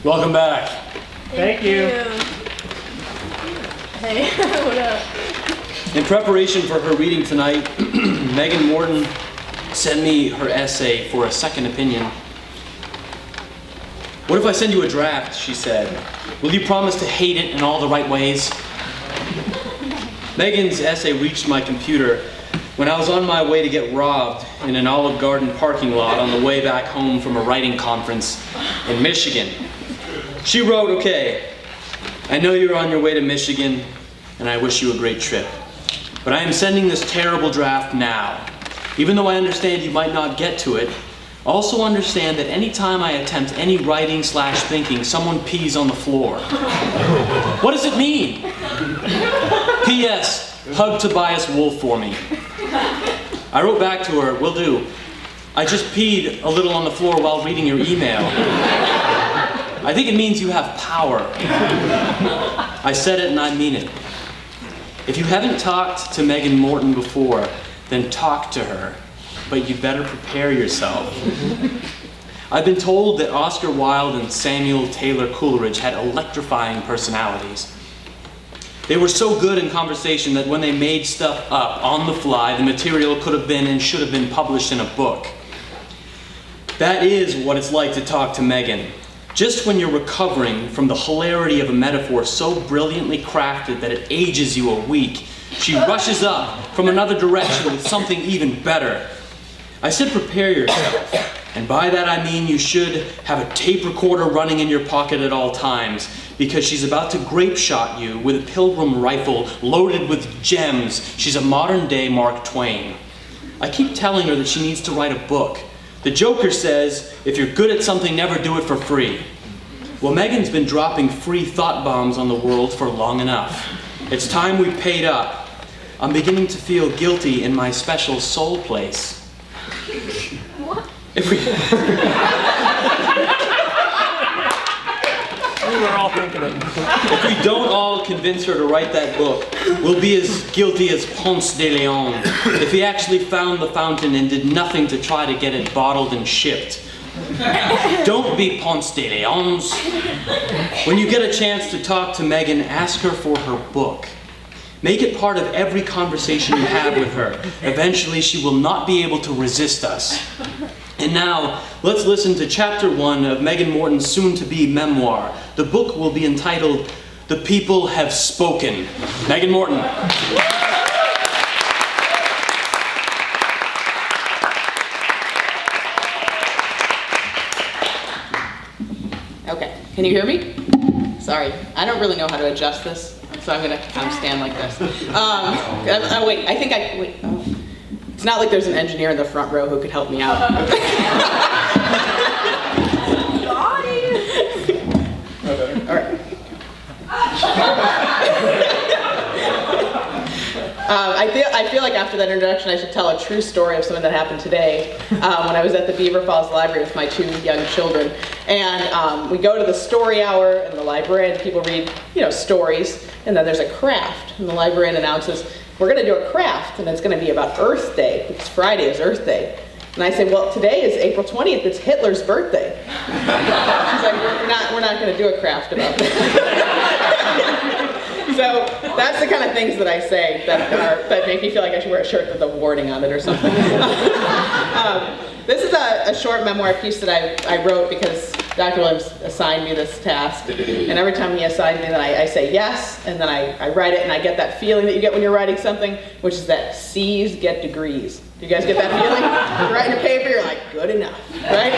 Welcome back. Thank you. Hey, what up? In preparation for her reading tonight, Megan Morton sent me her essay for a second opinion. What if I send you a draft, she said. Will you promise to hate it in all the right ways? Megan's essay reached my computer when I was on my way to get robbed in an Olive Garden parking lot on the way back home from a writing conference in Michigan. She wrote, "Okay, I know you're on your way to Michigan, and I wish you a great trip. But I am sending this terrible draft now. Even though I understand you might not get to it, also understand that any time I attempt any writing/thinking, someone pees on the floor. What does it mean? P.S. Hug Tobias Wolff for me." I wrote back to her, "Will do. I just peed a little on the floor while reading your email. I think it means you have power." I said it and I mean it. If you haven't talked to Megan Morton before, then talk to her. But you better prepare yourself. I've been told that Oscar Wilde and Samuel Taylor Coleridge had electrifying personalities. They were so good in conversation that when they made stuff up on the fly, the material could have been and should have been published in a book. That is what it's like to talk to Megan. Just when you're recovering from the hilarity of a metaphor so brilliantly crafted that it ages you a week, she rushes up from another direction with something even better. I said prepare yourself, and by that I mean you should have a tape recorder running in your pocket at all times, because she's about to grape shot you with a Pilgrim rifle loaded with gems. She's a modern day Mark Twain. I keep telling her that she needs to write a book. The Joker says, if you're good at something, never do it for free. Well, Megan's been dropping free thought bombs on the world for long enough. It's time we paid up. I'm beginning to feel guilty in my special soul place. What? If we... We were all thinking it. If we don't all convince her to write that book, we'll be as guilty as Ponce de Leon if he actually found the fountain and did nothing to try to get it bottled and shipped. Don't be Ponce de Leons. When you get a chance to talk to Megan, ask her for her book. Make it part of every conversation you have with her. Eventually, she will not be able to resist us. And now, let's listen to Chapter 1 of Megan Morton's soon-to-be memoir. The book will be entitled, "The People Have Spoken." Megan Morton. Okay, can you hear me? Sorry, I don't really know how to adjust this, so I'm gonna stand like this. Wait, I think wait. Oh. It's not like there's an engineer in the front row who could help me out. All right. I feel like after that introduction, I should tell a true story of something that happened today when I was at the Beaver Falls Library with my 2 young children. And we go to the story hour in the library, and people read, stories. And then there's a craft, and the librarian announces, we're going to do a craft, and it's going to be about Earth Day, because Friday is Earth Day. And I say, well, today is April 20th, it's Hitler's birthday. She's like, we're not going to do a craft about that. So that's the kind of things that I say that make me feel like I should wear a shirt with a warning on it or something. This is a short memoir piece that I wrote because Dr. Williams assigned me this task. And every time he assigned me, then I say yes, and then I write it, and I get that feeling that you get when you're writing something, which is that C's get degrees. Do you guys get that feeling? You're writing a paper, you're like, good enough, right?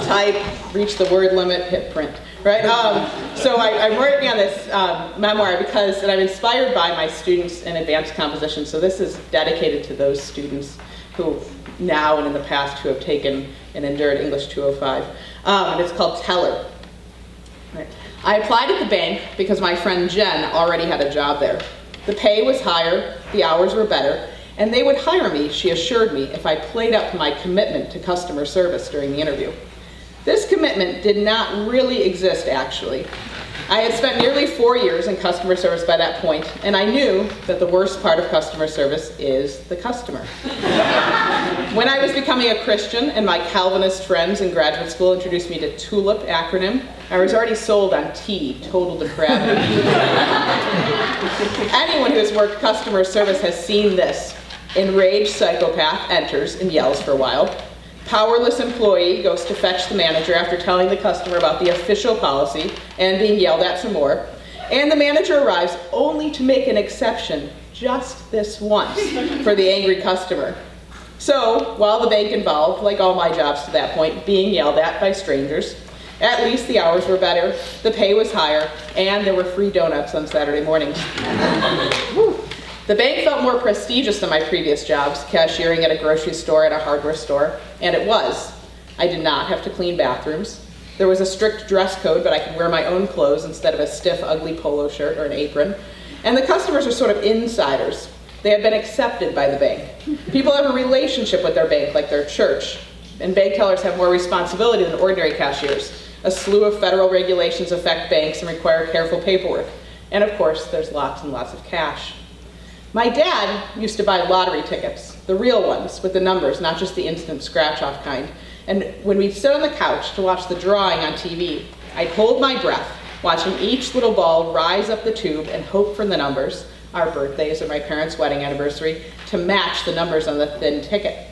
Type, reach the word limit, hit print, right? So I'm working on this memoir because I'm inspired by my students in advanced composition. So this is dedicated to those students who now and in the past who have taken and endured English 205. And it's called Teller. Right. I applied at the bank because my friend Jen already had a job there. The pay was higher, the hours were better, and they would hire me, she assured me, if I played up my commitment to customer service during the interview. This commitment did not really exist, actually. I had spent nearly 4 years in customer service by that point, and I knew that the worst part of customer service is the customer. When I was becoming a Christian and my Calvinist friends in graduate school introduced me to TULIP acronym, I was already sold on T, total depravity. Anyone who has worked customer service has seen this. Enraged psychopath enters and yells for a while. Powerless employee goes to fetch the manager after telling the customer about the official policy and being yelled at some more. And the manager arrives only to make an exception, just this once, for the angry customer. So, while the bank involved, like all my jobs to that point, being yelled at by strangers, at least the hours were better, the pay was higher, and there were free donuts on Saturday mornings. The bank felt more prestigious than my previous jobs, cashiering at a grocery store and a hardware store, and it was. I did not have to clean bathrooms. There was a strict dress code, but I could wear my own clothes instead of a stiff, ugly polo shirt or an apron. And the customers are sort of insiders. They have been accepted by the bank. People have a relationship with their bank, like their church. And bank tellers have more responsibility than ordinary cashiers. A slew of federal regulations affect banks and require careful paperwork. And of course, there's lots and lots of cash. My dad used to buy lottery tickets, the real ones, with the numbers, not just the instant scratch-off kind. And when we'd sit on the couch to watch the drawing on TV, I'd hold my breath, watching each little ball rise up the tube and hope for the numbers, our birthdays or my parents' wedding anniversary, to match the numbers on the thin ticket.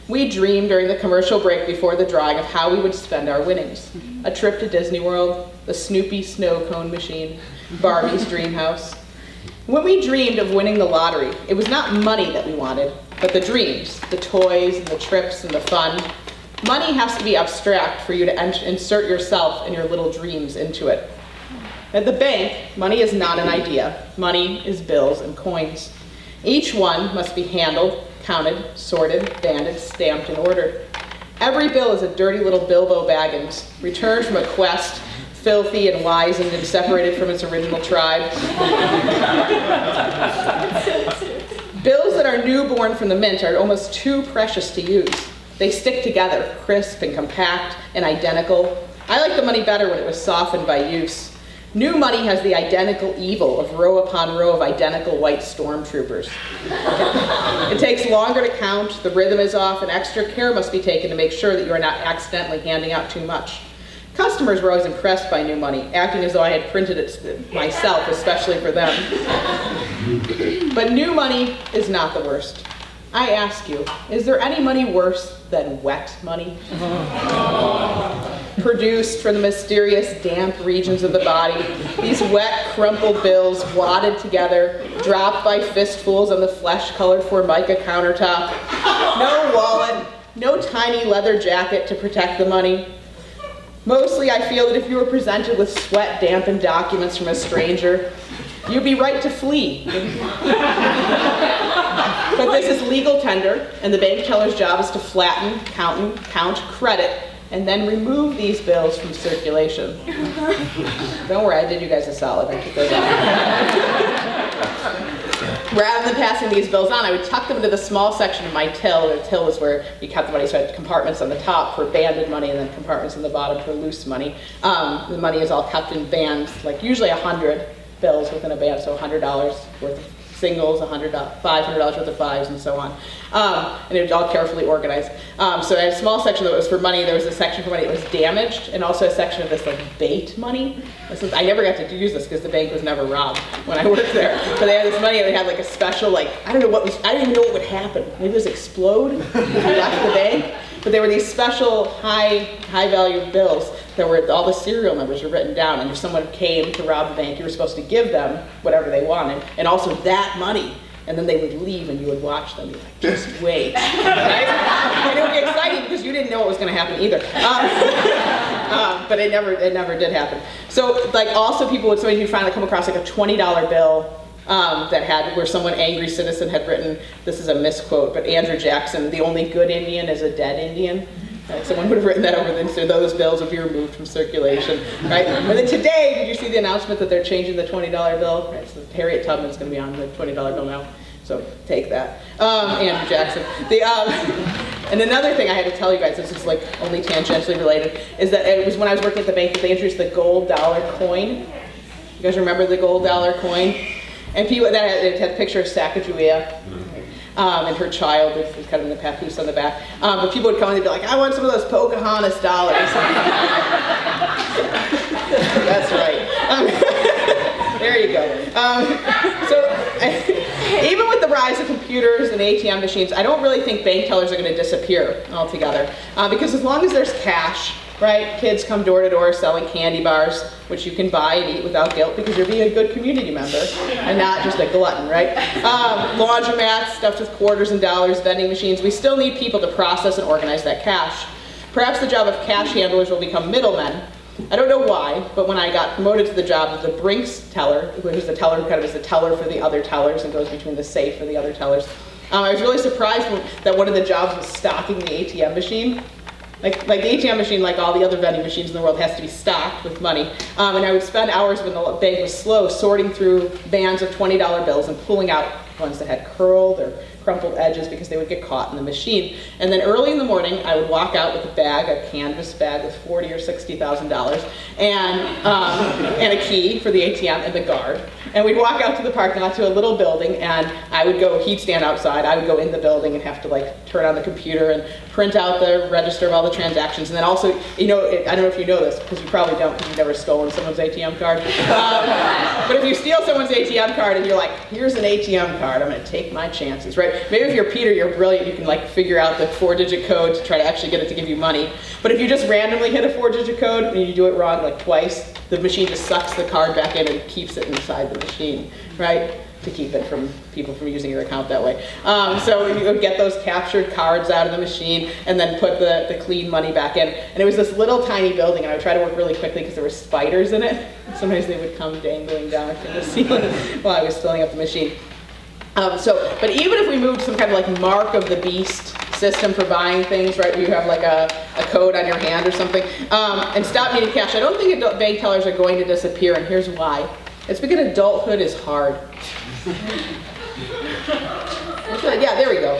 We dreamed during the commercial break before the drawing of how we would spend our winnings. A trip to Disney World, the Snoopy snow cone machine, Barbie's dream house. When we dreamed of winning the lottery, it was not money that we wanted, but the dreams, the toys and the trips and the fun. Money has to be abstract for you to insert yourself and your little dreams into it. At the bank, money is not an idea. Money is bills and coins. Each one must be handled, counted, sorted, banded, stamped, and ordered. Every bill is a dirty little Bilbo Baggins, returned from a quest, filthy and wizened and separated from its original tribe. Bills that are newborn from the mint are almost too precious to use. They stick together, crisp and compact and identical. I like the money better when it was softened by use. New money has the identical evil of row upon row of identical white stormtroopers. It takes longer to count, the rhythm is off, and extra care must be taken to make sure that you are not accidentally handing out too much. Customers were always impressed by new money, acting as though I had printed it myself, especially for them. But new money is not the worst. I ask you, is there any money worse than wet money? Produced from the mysterious damp regions of the body, these wet, crumpled bills wadded together, dropped by fistfuls on the flesh-colored Formica countertop. No wallet, no tiny leather jacket to protect the money. Mostly, I feel that if you were presented with sweat-dampened documents from a stranger, you'd be right to flee. But this is legal tender, and the bank teller's job is to flatten, count credit, and then remove these bills from circulation. Don't worry, I did you guys a solid. I took those out. Rather than passing these bills on, I would tuck them into the small section of my till. The till was where you kept the money, so I had compartments on the top for banded money and then compartments on the bottom for loose money. The money is all kept in bands, like usually 100 bills within a band, so $100 worth of singles, $500 worth of fives, and so on. And it was all carefully organized. So I had a small section that was for money. There was a section for money that was damaged, and also a section of this like bait money. I never got to use this because the bank was never robbed when I worked there. But they had this money, and they had like a special, like, I didn't even know what would happen. Maybe it was explode if we left the bank. But there were these special high value bills that were, all the serial numbers were written down, and if someone came to rob the bank, you were supposed to give them whatever they wanted, and also that money. And then they would leave and you would watch them. You're like, just wait, right? And it would be exciting because you didn't know what was gonna happen either. But it never did happen. So like also somebody would finally come across like a $20 bill that had, where someone angry citizen had written, this is a misquote, but Andrew Jackson, the only good Indian is a dead Indian. Someone would have written that over, then so those bills would be removed from circulation, right? And then today, did you see the announcement that they're changing the $20 bill? Right, so Harriet Tubman's going to be on the $20 bill now, so take that. Andrew Jackson. And another thing I had to tell you guys, this is like only tangentially related, is that it was when I was working at the bank that they introduced the gold dollar coin. You guys remember the gold dollar coin? And people, it had a picture of Sacagawea. And her child is kind of in the papoose on the back. But people would come and they'd be like, I want some of those Pocahontas dollars. That's right. There you go. Even with the rise of computers and ATM machines, I don't really think bank tellers are going to disappear altogether. Because as long as there's cash, right? Kids come door to door selling candy bars, which you can buy and eat without guilt because you're being a good community member and not just a glutton, right? Laundromats stuffed with quarters and dollars, vending machines. We still need people to process and organize that cash. Perhaps the job of cash handlers will become middlemen. I don't know why, but when I got promoted to the job of the Brinks teller, who's the teller who kind of is the teller for the other tellers and goes between the safe for the other tellers, I was really surprised that one of the jobs was stocking the ATM machine. Like the ATM machine, like all the other vending machines in the world, has to be stocked with money. And I would spend hours when the bank was slow sorting through bands of $20 bills and pulling out ones that had curled or crumpled edges because they would get caught in the machine. And then early in the morning, I would walk out with a bag, a canvas bag with $40,000 or $60,000, and a key for the ATM and the guard. And we'd walk out to the parking lot to a little building, and I would go, he'd stand outside, I would go in the building and have to like turn on the computer and print out the register of all the transactions. And then also, you know, I don't know if you know this, because you probably don't, because you've never stolen someone's ATM card. But if you steal someone's ATM card and you're like, here's an ATM card, I'm gonna take my chances, right? Maybe if you're Peter, you're brilliant, you can like figure out the 4-digit code to try to actually get it to give you money. But if you just randomly hit a 4-digit code and you do it wrong like twice, the machine just sucks the card back in and keeps it inside the machine, right? To keep it from people from using your account that way. So you would get those captured cards out of the machine and then put the clean money back in. And it was this little tiny building, and I would try to work really quickly because there were spiders in it. Sometimes they would come dangling down from the ceiling while I was filling up the machine. But even if we moved to some kind of like mark of the beast system for buying things, right, where you have like a code on your hand or something, and stop needing cash, I don't think bank tellers are going to disappear, and here's why. It's because adulthood is hard. Yeah, there we go.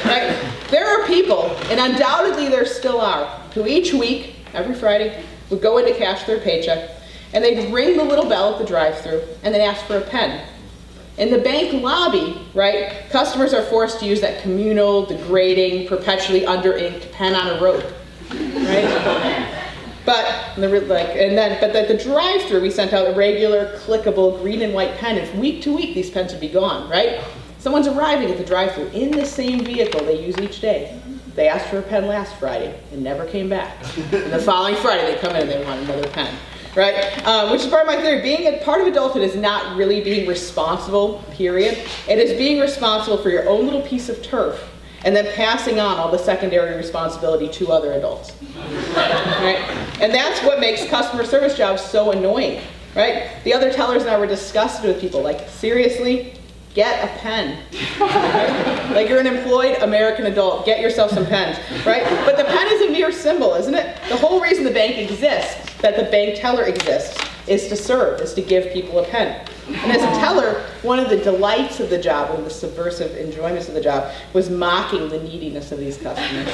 Right? There are people, and undoubtedly there still are, who each week, every Friday, would go in to cash their paycheck, and they'd ring the little bell at the drive-thru, and they'd ask for a pen. In the bank lobby, right, customers are forced to use that communal, degrading, perpetually under-inked pen on a rope, right? But at the drive-thru, we sent out a regular, clickable green and white pen, and week to week these pens would be gone, right? Someone's arriving at the drive-thru in the same vehicle they use each day. They asked for a pen last Friday and never came back. And the following Friday they come in and they want another pen. Right? Which is part of my theory. Being a part of adulthood is not really being responsible, period. It is being responsible for your own little piece of turf and then passing on all the secondary responsibility to other adults. Right? And that's what makes customer service jobs so annoying. Right? The other tellers and I were disgusted with people. Like, seriously? Get a pen. Right? Like, you're an employed American adult. Get yourself some pens. Right? But the pen is a mere symbol, isn't it? The whole reason the bank exists, that the bank teller exists, is to serve, is to give people a pen. And as a teller, one of the delights of the job, one of the subversive enjoyments of the job, was mocking the neediness of these customers.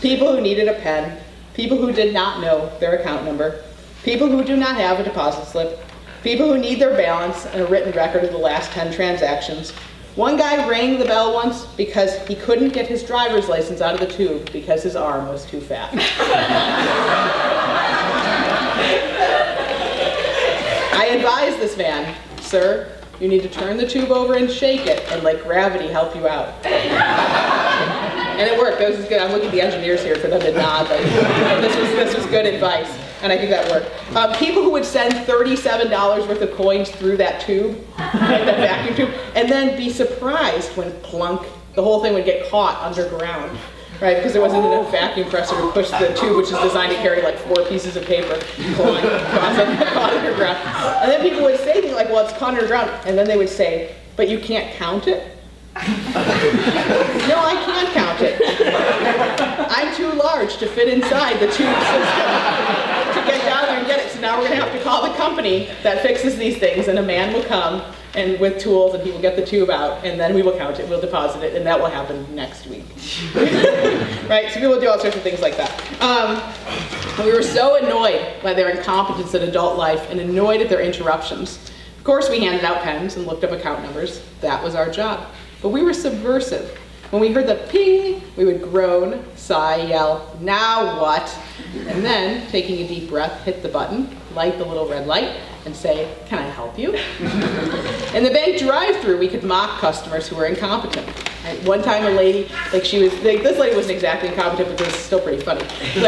People who needed a pen, people who did not know their account number, people who do not have a deposit slip, people who need their balance and a written record of the last 10 transactions. One guy rang the bell once because he couldn't get his driver's license out of the tube because his arm was too fat. I advised this man, sir, you need to turn the tube over and shake it and let gravity help you out. And it worked. That was good. I'm looking at the engineers here for them to nod. Like, this was good advice, and I think that worked. People who would send $37 worth of coins through that tube, like that vacuum tube, and then be surprised when plunk, the whole thing would get caught underground. Right, because there wasn't enough vacuum pressure to push the tube, which is designed to carry like 4 pieces of paper, caught underground. And then people would say things like, well, it's caught underground. And then they would say, but you can't count it? No, I can't count it. I'm too large to fit inside the tube system to get down there and get it. So now we're going to have to call the company that fixes these things, and a man will come and with tools, and he will get the tube out, and then we will count it, we'll deposit it, and that will happen next week. Right, so people do all sorts of things like that. We were so annoyed by their incompetence in adult life and annoyed at their interruptions. Of course, we handed out pens and looked up account numbers. That was our job. But we were subversive. When we heard the ping, we would groan, sigh, yell, "Now what?" And then, taking a deep breath, hit the button, light the little red light, and say, "Can I help you?" In the bank drive-thru, we could mock customers who were incompetent. Right? One time a lady, this lady wasn't exactly incompetent, but this is still pretty funny. She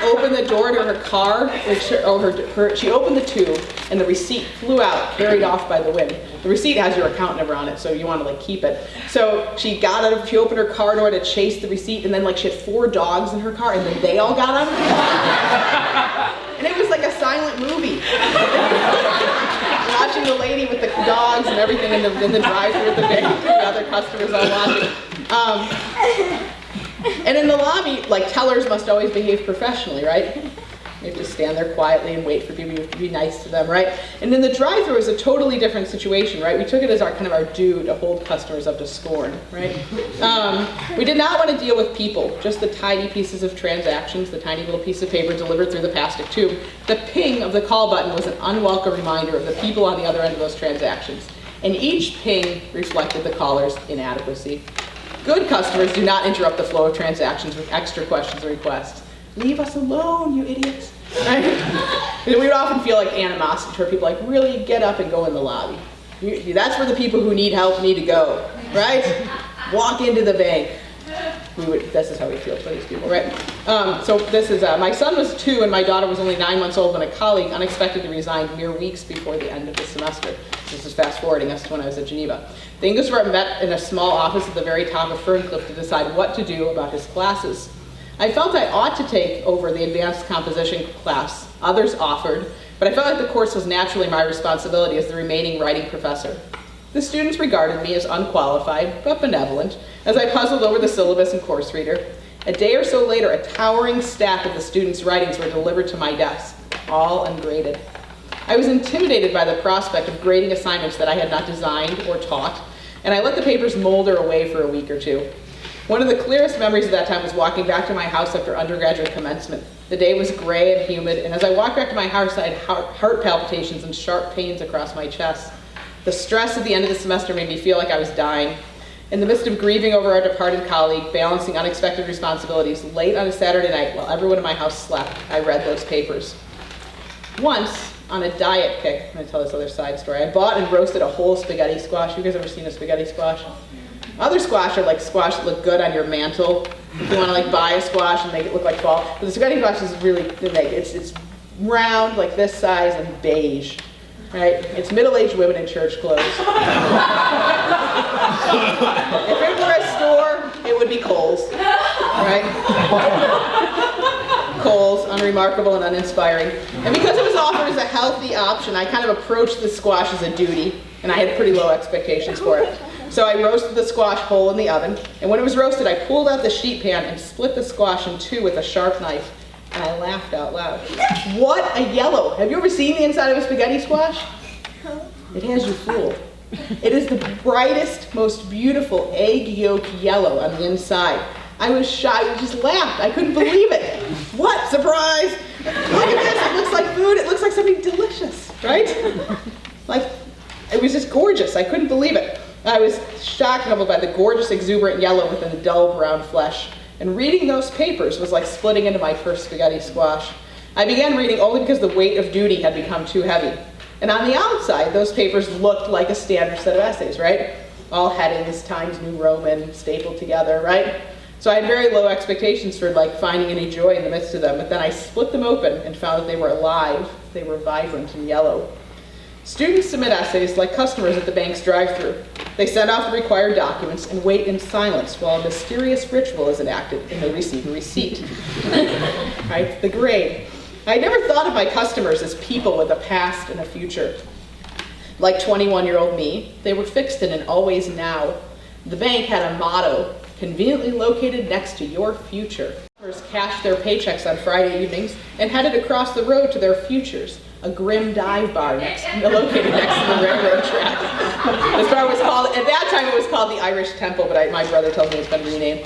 opened the door to her car, she opened the tube, and the receipt flew out, carried off by the wind. The receipt has your account number on it, so you want to keep it. So she opened her car door to chase the receipt, and then she had 4 dogs in her car, and then they all got out of the car. And it was like a silent movie. Watching the lady with the dogs and everything in the drive-thru at the bank, the other customers all watching. And in the lobby, tellers must always behave professionally, right? You have to stand there quietly and wait for people to be nice to them, right? And in the drive-thru is a totally different situation, right? We took it as our due to hold customers up to scorn, right? We did not want to deal with people, just the tiny pieces of transactions, the tiny little piece of paper delivered through the plastic tube. The ping of the call button was an unwelcome reminder of the people on the other end of those transactions. And each ping reflected the caller's inadequacy. Good customers do not interrupt the flow of transactions with extra questions or requests. "Leave us alone, you idiots." Right? We would often feel animosity toward people, really get up and go in the lobby. That's where the people who need help need to go, right? Walk into the bank. This is how we feel for these people, right? So this is, my son was 2 and my daughter was only 9 months old when a colleague unexpectedly resigned mere weeks before the end of the semester. This is fast forwarding us to when I was at Geneva. The English department met in a small office at the very top of Ferncliff to decide what to do about his classes. I felt I ought to take over the advanced composition class. Others offered, but I felt like the course was naturally my responsibility as the remaining writing professor. The students regarded me as unqualified, but benevolent, as I puzzled over the syllabus and course reader. A day or so later, a towering stack of the students' writings were delivered to my desk, all ungraded. I was intimidated by the prospect of grading assignments that I had not designed or taught, and I let the papers molder away for a week or two. One of the clearest memories of that time was walking back to my house after undergraduate commencement. The day was gray and humid, and as I walked back to my house, I had heart palpitations and sharp pains across my chest. The stress at the end of the semester made me feel like I was dying. In the midst of grieving over our departed colleague, balancing unexpected responsibilities, late on a Saturday night, while everyone in my house slept, I read those papers. Once, on a diet kick, I'm going to tell this other side story, I bought and roasted a whole spaghetti squash. You guys ever seen a spaghetti squash? Other squash are squash that look good on your mantle. If you want to buy a squash and make it look like fall. But the spaghetti squash is really, it's round, this size, and beige. Right? It's middle-aged women in church clothes. If it were a store, it would be Kohl's. Right? Kohl's, unremarkable and uninspiring. And because it was offered as a healthy option, I approached the squash as a duty, and I had pretty low expectations for it. So I roasted the squash whole in the oven, and when it was roasted, I pulled out the sheet pan and split the squash in 2 with a sharp knife, and I laughed out loud. What a yellow! Have you ever seen the inside of a spaghetti squash? It has you fooled. It is the brightest, most beautiful egg yolk yellow on the inside. I was shocked. I just laughed. I couldn't believe it. What? Surprise! Look at this. It looks like food. It looks like something delicious, right? It was just gorgeous. I couldn't believe it. I was shocked and humbled by the gorgeous, exuberant yellow within the dull brown flesh. And reading those papers was like splitting into my first spaghetti squash. I began reading only because the weight of duty had become too heavy. And on the outside, those papers looked like a standard set of essays, right? All headings, Times New Roman, stapled together, right? So I had very low expectations for finding any joy in the midst of them, but then I split them open and found that they were alive, they were vibrant and yellow. Students submit essays like customers at the bank's drive-thru. They send off the required documents and wait in silence while a mysterious ritual is enacted and they receive a receipt. Right? The grade. I never thought of my customers as people with a past and a future. Like 21-year-old me, they were fixed in an always now. The bank had a motto, conveniently located next to your future. Customers cashed their paychecks on Friday evenings and headed across the road to their futures, a grim dive bar located next to the railroad tracks. This bar was called, at that time it was called the Irish Temple, but my brother tells me it's been renamed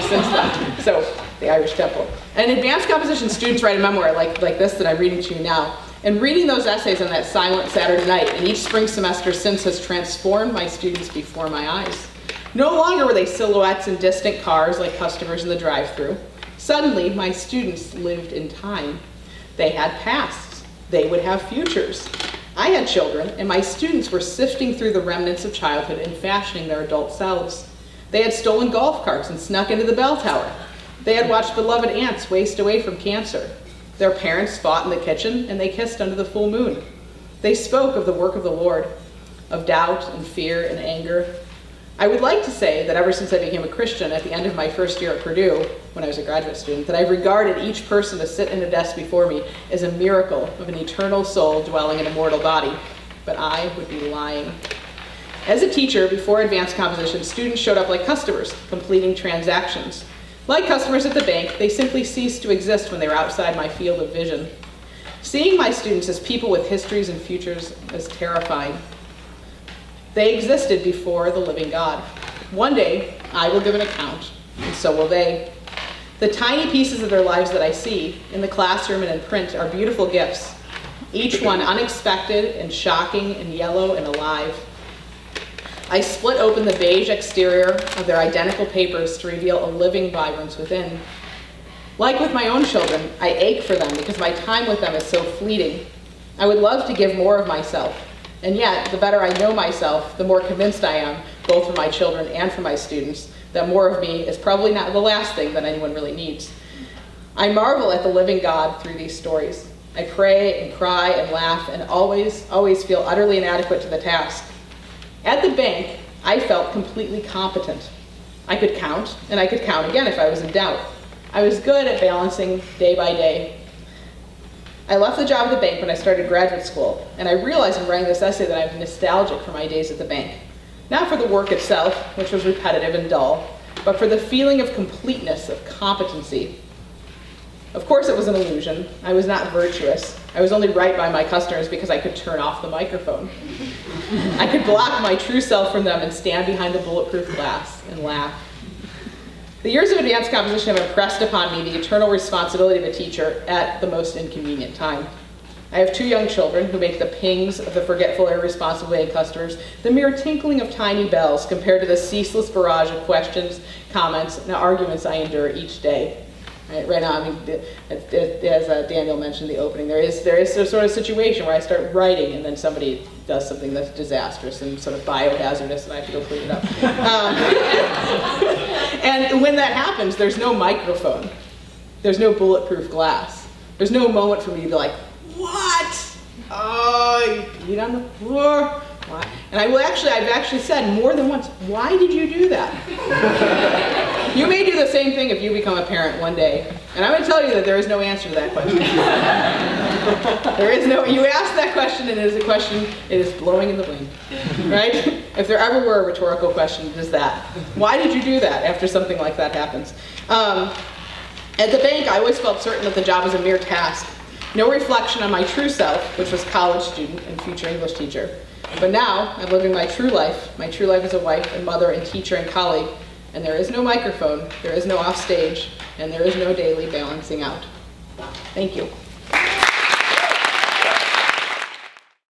since then. So, the Irish Temple. And advanced composition students write a memoir like this that I'm reading to you now. And reading those essays on that silent Saturday night and each spring semester since has transformed my students before my eyes. No longer were they silhouettes in distant cars like customers in the drive-thru. Suddenly, my students lived in time. They had pasts. They would have futures. I had children, and my students were sifting through the remnants of childhood and fashioning their adult selves. They had stolen golf carts and snuck into the bell tower. They had watched beloved aunts waste away from cancer. Their parents fought in the kitchen, and they kissed under the full moon. They spoke of the work of the Lord, of doubt and fear and anger. I would like to say that ever since I became a Christian at the end of my first year at Purdue, when I was a graduate student, that I've regarded each person to sit in a desk before me as a miracle of an eternal soul dwelling in a mortal body. But I would be lying. As a teacher, before advanced composition, students showed up like customers, completing transactions. Like customers at the bank, they simply ceased to exist when they were outside my field of vision. Seeing my students as people with histories and futures is terrifying. They existed before the living God. One day, I will give an account, and so will they. The tiny pieces of their lives that I see in the classroom and in print are beautiful gifts, each one unexpected and shocking and yellow and alive. I split open the beige exterior of their identical papers to reveal a living vibrance within. Like with my own children, I ache for them because my time with them is so fleeting. I would love to give more of myself, and yet, the better I know myself, the more convinced I am, both for my children and for my students, that more of me is probably not the last thing that anyone really needs. I marvel at the living God through these stories. I pray and cry and laugh and always feel utterly inadequate to the task. At the bank, I felt completely competent. I could count, and I could count again if I was in doubt. I was good at balancing day by day. I left the job at the bank when I started graduate school, and I realized in writing this essay that I'm nostalgic for my days at the bank. Not for the work itself, which was repetitive and dull, but for the feeling of completeness, of competency. Of course it was an illusion. I was not virtuous. I was only right by my customers because I could turn off the microphone. I could block my true self from them and stand behind the bulletproof glass and laugh. The years of advanced composition have impressed upon me the eternal responsibility of a teacher at the most inconvenient time. I have 2 young children who make the pings of the forgetful, irresponsible bank customers the mere tinkling of tiny bells compared to the ceaseless barrage of questions, comments, and arguments I endure each day. Right now, I mean, as Daniel mentioned in the opening, there is a sort of situation where I start writing and then somebody does something that's disastrous and sort of biohazardous and I have to go clean it up. And when that happens, there's no microphone. There's no bulletproof glass. There's no moment for me to be like, what? Oh, you beat on the floor? Why? And I've actually said more than once, why did you do that? You may do the same thing if you become a parent one day. And I'm going to tell you that there is no answer to that question. There is no, you ask that question and it is a question, it is blowing in the wind, right? If there ever were a rhetorical question, it is that. Why did you do that after something like that happens? At the bank, I always felt certain that the job was a mere task. No reflection on my true self, which was college student and future English teacher. But now, I'm living my true life as a wife and mother and teacher and colleague, and there is no microphone, there is no offstage, and there is no daily balancing out. Thank you.